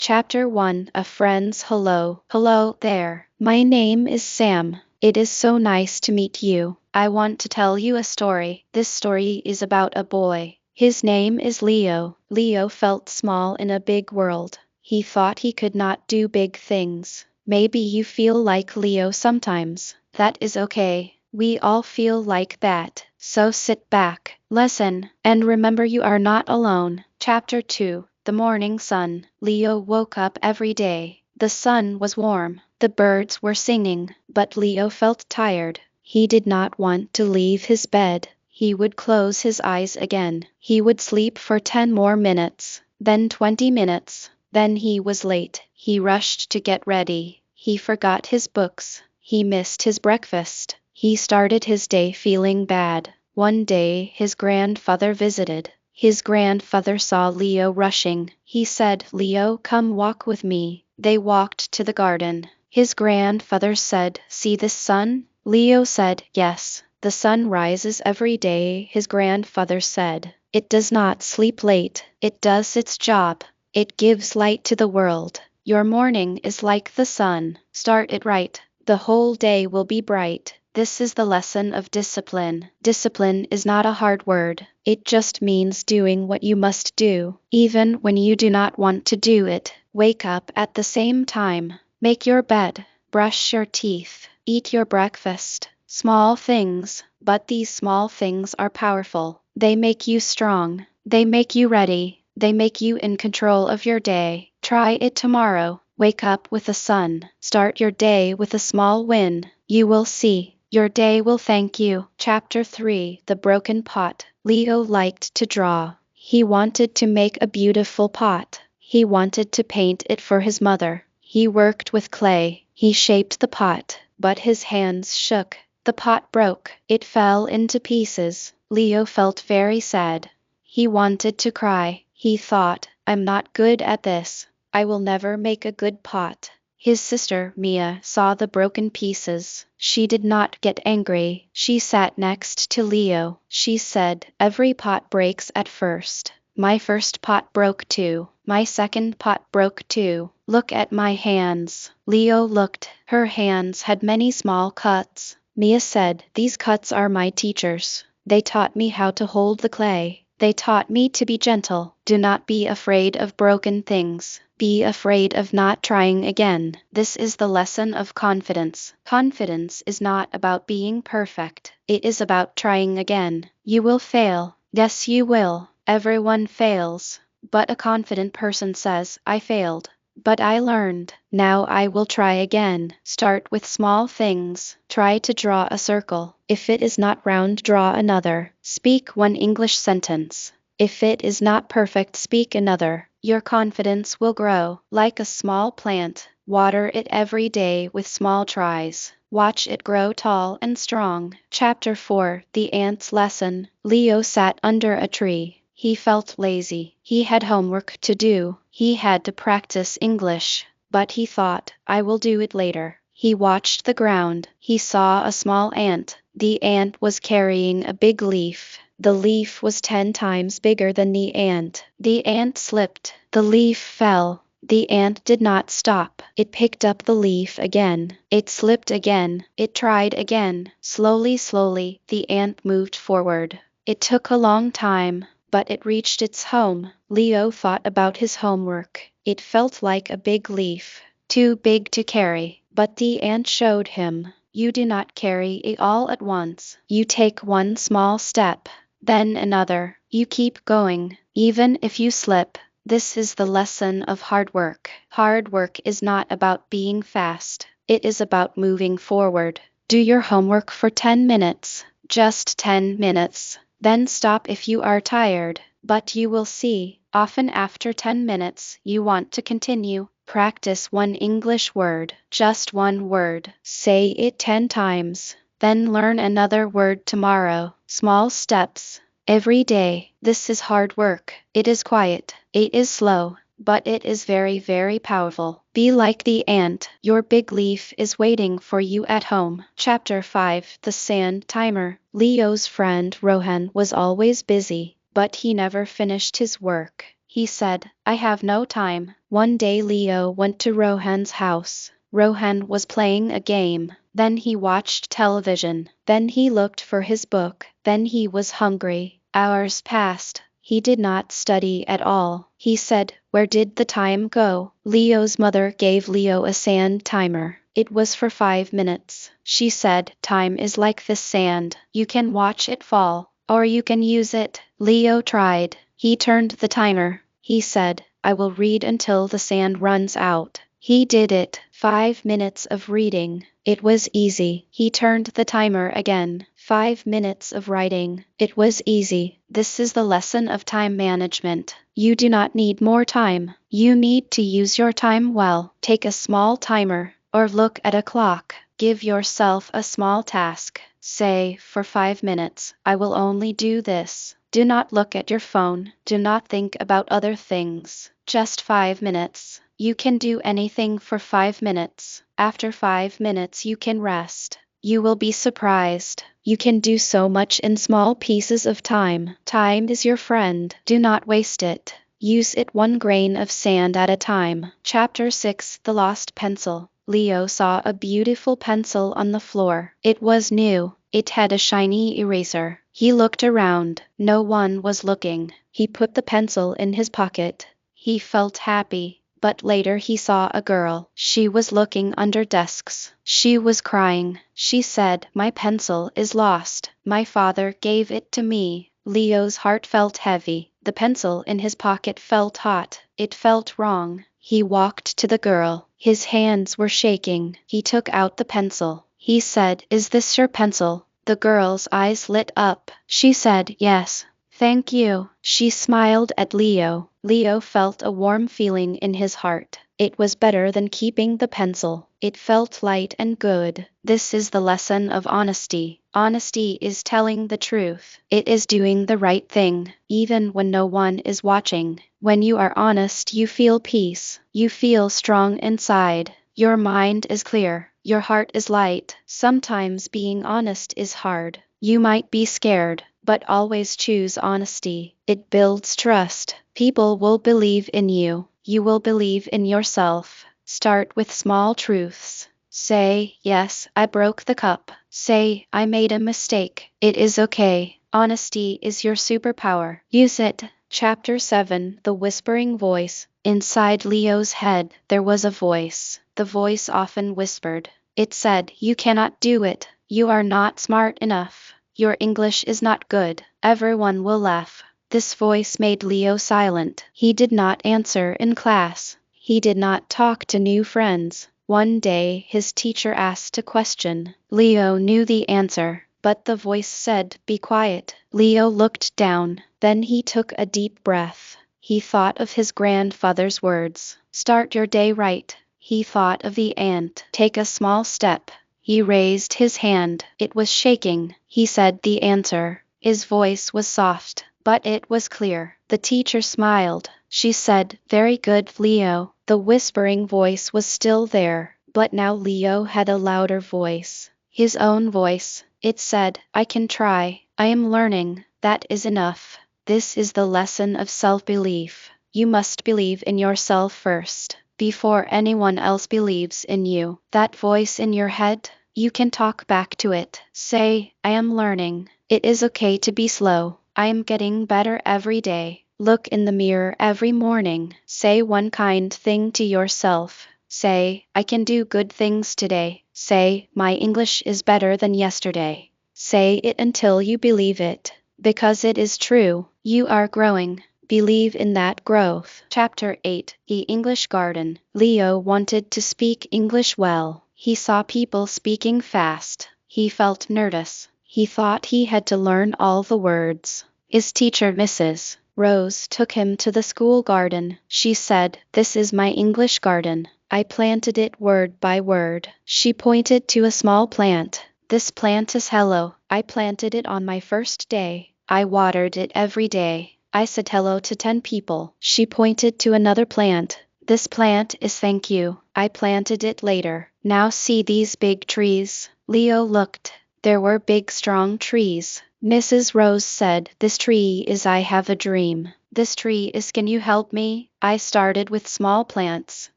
Chapter 1 A Friend's Hello. Hello there. My name is Sam. It is so nice to meet you. I want to tell you a story. This story is about a boy. His name is Leo. Leo felt small in a big world. He thought he could not do big things. Maybe you feel like Leo sometimes. That is okay. We all feel like that. So sit back, listen, and remember you are not alone. Chapter 2 The Morning Sun. Leo woke up every day. The sun was warm. The birds were singing, but Leo felt tired. He did not want to leave his bed. He would close his eyes again. He would sleep for 10 more minutes, then 20 minutes. Then he was late. He rushed to get ready. He forgot his books. He missed his breakfast. He started his day feeling bad. One day his grandfather visited. His grandfather saw Leo rushing. He said, "Leo, come walk with me." They walked to the garden. His grandfather said, "See this sun?" Leo said, "Yes, the sun rises every day." His grandfather said, "It does not sleep late. It does its job. It gives light to the world. Your morning is like the sun. Start it right. The whole day will be bright." This is the lesson of discipline. Discipline is not a hard word. It just means doing what you must do, even when you do not want to do it. Wake up at the same time. Make your bed. Brush your teeth. Eat your breakfast. Small things, but these small things are powerful. They make you strong. They make you ready. They make you in control of your day. Try it tomorrow. Wake up with the sun. Start your day with a small win. You will see. Your day will thank you. Chapter 3 The Broken Pot. Leo liked to draw. He wanted to make a beautiful pot. He wanted to paint it for his mother. He worked with clay. He shaped the pot, but his hands shook. The pot broke. It fell into pieces. Leo felt very sad. He wanted to cry. He thought, "I'm not good at this. I will never make a good pot." His sister, Mia, saw the broken pieces. She did not get angry. She sat next to Leo. She said, "Every pot breaks at first. My first pot broke too. My second pot broke too. Look at my hands." Leo looked. Her hands had many small cuts. Mia said, "These cuts are my teachers. They taught me how to hold the clay. They taught me to be gentle. Do not be afraid of broken things. Be afraid of not trying again." This is the lesson of confidence. Confidence is not about being perfect. It is about trying again. You will fail. Yes, you will. Everyone fails. But a confident person says, "I failed, but I learned. Now I will try again." Start with small things. Try to draw a circle. If it is not round, draw another. Speak one English sentence. If it is not perfect, speak another. Your confidence will grow. Like a small plant, water it every day with small tries. Watch it grow tall and strong. Chapter 4 The Ant's Lesson. Leo sat under a tree. He felt lazy. He had homework to do. He had to practice English. But he thought, "I will do it later." He watched the ground. He saw a small ant. The ant was carrying a big leaf. The leaf was 10 times bigger than the ant. The ant slipped. The leaf fell. The ant did not stop. It picked up the leaf again. It slipped again. It tried again. Slowly, slowly, the ant moved forward. It took a long time, but it reached its home. Leo thought about his homework. It felt like a big leaf, too big to carry. But the ant showed him, "You do not carry it all at once. You take one small step, then another. You keep going, even if you slip." This is the lesson of hard work. Hard work is not about being fast. It is about moving forward. Do your homework for 10 minutes. Just 10 minutes. Then stop if you are tired. But you will see, often after 10 minutes, you want to continue. Practice one English word. Just one word. Say it 10 times. Then learn another word tomorrow. Small steps. Every day. This is hard work. It is quiet. It is slow. But it is very, very powerful. Be like the ant. Your big leaf is waiting for you at home. Chapter 5 The Sand Timer. Leo's friend Rohan was always busy, but he never finished his work. He said, "I have no time." One day Leo went to Rohan's house. Rohan was playing a game. Then he watched television. Then he looked for his book. Then he was hungry. Hours passed. He did not study at all. He said, "Where did the time go?" Leo's mother gave Leo a sand timer. It was for 5 minutes. She said, "Time is like this sand. You can watch it fall, or you can use it." Leo tried. He turned the timer. He said, "I will read until the sand runs out." He did it. 5 minutes of reading. It was easy. He turned the timer again. 5 minutes of writing. It was easy. This is the lesson of time management. You do not need more time. You need to use your time well. Take a small timer, or look at a clock. Give yourself a small task. Say, for 5 minutes, I will only do this. Do not look at your phone. Do not think about other things. Just 5 minutes. You can do anything for 5 minutes. After 5 minutes you can rest. You will be surprised. You can do so much in small pieces of time. Time is your friend. Do not waste it. Use it one grain of sand at a time. Chapter 6: The Lost Pencil. Leo saw a beautiful pencil on the floor. It was new. It had a shiny eraser. He looked around. No one was looking. He put the pencil in his pocket. He felt happy. But later he saw a girl. She was looking under desks. She was crying. She said, "My pencil is lost. My father gave it to me." Leo's heart felt heavy. The pencil in his pocket felt hot. It felt wrong. He walked to the girl. His hands were shaking. He took out the pencil. He said, "Is this your pencil?" The girl's eyes lit up. She said, "Yes. Thank you." She smiled at Leo. Leo felt a warm feeling in his heart. It was better than keeping the pencil. It felt light and good. This is the lesson of honesty. Honesty is telling the truth. It is doing the right thing, even when no one is watching. When you are honest, you feel peace. You feel strong inside. Your mind is clear. Your heart is light. Sometimes being honest is hard. You might be scared, but always choose honesty. It builds trust. People will believe in you. You will believe in yourself. Start with small truths. Say, "Yes, I broke the cup." Say, "I made a mistake." It is okay. Honesty is your superpower. Use it. Chapter 7: The Whispering Voice. Inside Leo's head, there was a voice. The voice often whispered. It said, "You cannot do it. You are not smart enough. Your English is not good. Everyone will laugh." This voice made Leo silent. He did not answer in class. He did not talk to new friends. One day his teacher asked a question. Leo knew the answer, but the voice said, "Be quiet." Leo looked down. Then he took a deep breath. He thought of his grandfather's words. "Start your day right." He thought of the ant. "Take a small step." He raised his hand. It was shaking. He said the answer. His voice was soft, but it was clear. The teacher smiled. She said, "Very good, Leo." The whispering voice was still there, but now Leo had a louder voice. His own voice. It said, "I can try. I am learning. That is enough." This is the lesson of self-belief. You must believe in yourself first, before anyone else believes in you. That voice in your head, you can talk back to it. Say, "I am learning. It is okay to be slow. I am getting better every day." Look in the mirror every morning. Say one kind thing to yourself. Say, "I can do good things today." Say, "My English is better than yesterday." Say it until you believe it, because it is true. You are growing. Believe in that growth. Chapter 8: The English Garden. Leo wanted to speak English well. He saw people speaking fast. He felt nervous. He thought he had to learn all the words. His teacher, Mrs. Rose, took him to the school garden. She said, "This is my English garden. I planted it word by word." She pointed to a small plant. "This plant is hello. I planted it on my first day. I watered it every day. I said hello to 10 people." She pointed to another plant. "This plant is thank you. I planted it later. Now see these big trees." Leo looked. There were big strong trees. Mrs. Rose said, "This tree is I have a dream." This tree is can you help me? I started with small plants.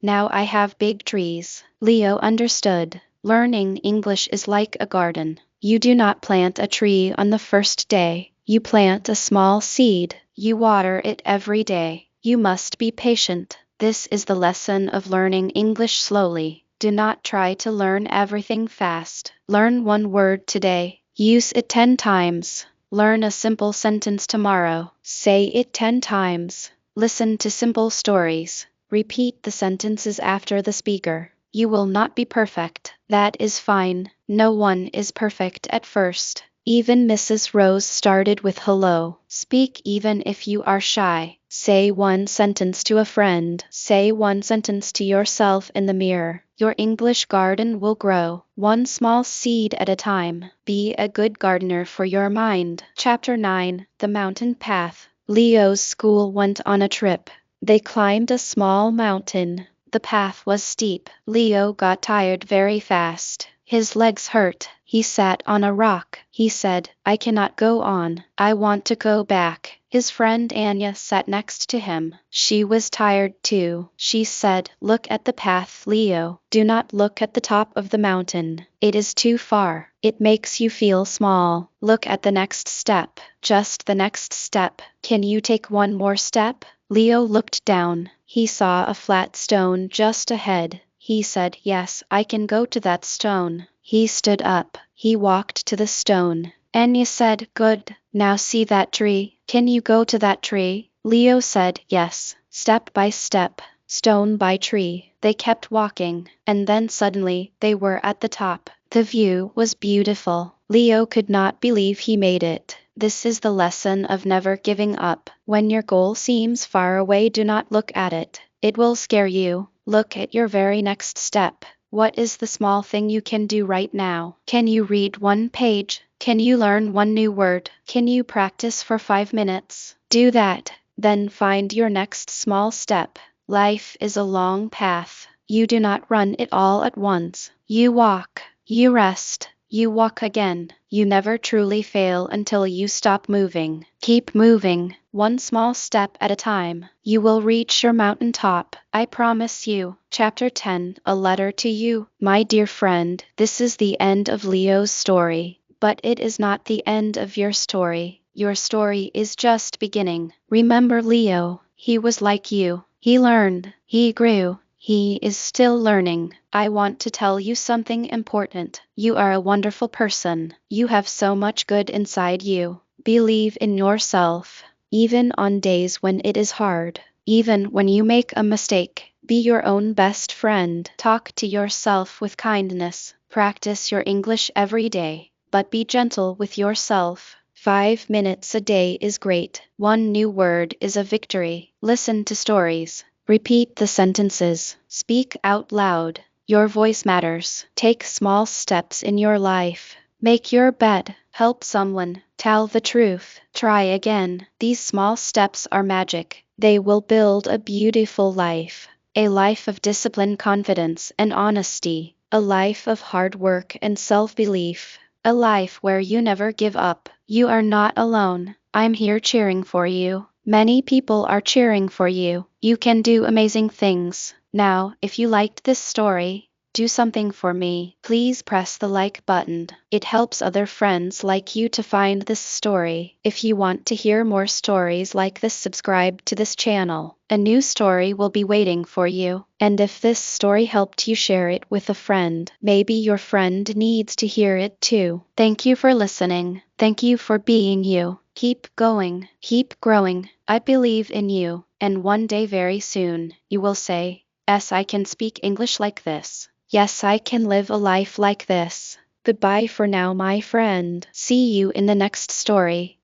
Now I have big trees. Leo understood. Learning English is like a garden. You do not plant a tree on the first day. You plant a small seed. You water it every day. You must be patient. This is the lesson of learning English slowly. Do not try to learn everything fast. Learn one word today. Use it 10 times. Learn a simple sentence tomorrow. Say it 10 times. Listen to simple stories. Repeat the sentences after the speaker. You will not be perfect. That is fine. No one is perfect at first. Even Mrs. Rose started with hello. Speak even if you are shy. Say one sentence to a friend. Say one sentence to yourself in the mirror. Your English garden will grow, one small seed at a time. Be a good gardener for your mind. Chapter 9. The Mountain Path. Leo's school went on a trip. They climbed a small mountain. The path was steep. Leo got tired very fast. His legs hurt. He sat on a rock. He said, I cannot go on. I want to go back. His friend Anya sat next to him. She was tired too. She said, look at the path, Leo. Do not look at the top of the mountain. It is too far. It makes you feel small. Look at the next step. Just the next step. Can you take one more step? Leo looked down. He saw a flat stone just ahead. He said, yes, I can go to that stone. He stood up. He walked to the stone. Anya said, good. Now see that tree. Can you go to that tree? Leo said, yes. Step by step, stone by tree. They kept walking, and then suddenly, they were at the top. The view was beautiful. Leo could not believe he made it. This is the lesson of never giving up. When your goal seems far away, do not look at it. It will scare you. Look at your very next step. What is the small thing you can do right now? Can you read one page? Can you learn one new word? Can you practice for 5 minutes? Do that. Then find your next small step. Life is a long path. You do not run it all at once. You walk. You rest. You walk again. You never truly fail until you stop moving. Keep moving, one small step at a time. You will reach your mountain top, I promise you. Chapter 10. A letter to you. My dear friend, this is the end of Leo's story. But it is not the end of your story. Your story is just beginning. Remember Leo, he was like you. He learned, he grew. He is still learning. I want to tell you something important. You are a wonderful person. You have so much good inside you. Believe in yourself. Even on days when it is hard. Even when you make a mistake. Be your own best friend. Talk to yourself with kindness. Practice your English every day. But be gentle with yourself. 5 minutes a day is great. One new word is a victory. Listen to stories. Repeat the sentences. Speak out loud. Your voice matters. Take small steps in your life. Make your bed. Help someone. Tell the truth. Try again. These small steps are magic. They will build a beautiful life. A life of discipline, confidence, and honesty. A life of hard work and self-belief. A life where you never give up. You are not alone. I'm here cheering for you. Many people are cheering for you. You can do amazing things. Now, if you liked this story, do something for me. Please press the like button. It helps other friends like you to find this story. If you want to hear more stories like this, subscribe to this channel. A new story will be waiting for you. And if this story helped you, share it with a friend. Maybe your friend needs to hear it too. Thank you for listening. Thank you for being you. Keep going. Keep growing. I believe in you. And one day very soon, you will say, yes, I can speak English like this. Yes, I can live a life like this. Goodbye for now, my friend. See you in the next story.